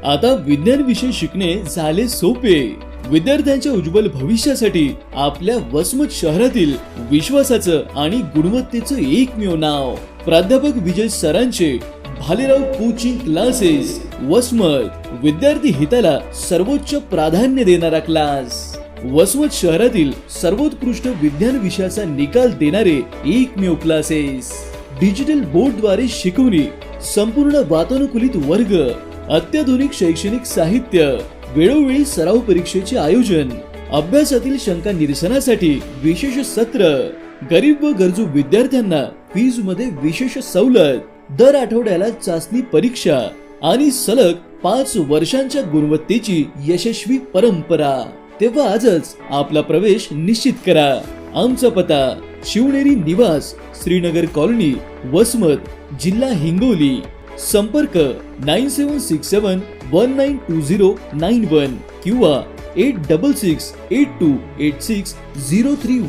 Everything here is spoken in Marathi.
आता विज्ञान विषय शिकणे झाले सोपे। विद्यार्थ्यांच्या उज्ज्वल भविष्यासाठी आपल्या वसमत शहरातील विश्वासाचं आणि गुणवत्तेचं एकमेव नाव प्राध्यापक विजय सरांचे भालेराव कोचिंग क्लासेस। वसमत विद्यार्थी हिताला सर्वोच्च प्राधान्य देणारा क्लास। वसमत शहरातील सर्वोत्कृष्ट विज्ञान विषयाचा निकाल देणारे एकमेव क्लासेस। डिजिटल बोर्ड द्वारे शिकवणी, संपूर्ण वातानुकूलित वर्ग, अत्याधुनिक शैक्षणिक साहित्य, वेळोवेळी सराव परीक्षेचे आयोजन, अभ्यासातील शंका निरसनासाठी विशेष सत्र, गरीब व गरजू विद्यार्थ्यांना फीज मध्ये विशेष सवलत, दर आठवड्याला चाचणी परीक्षा आणि सलग 5 वर्षांच्या गुणवत्तेची यशस्वी परंपरा। तेव्हा आजच आपला प्रवेश निश्चित करा। आमचा पत्ता शिवनेरी निवास, श्रीनगर कॉलनी, वसमत, जिल्हा हिंगोली। संपर्क 9767192091 किंवा 8668286030।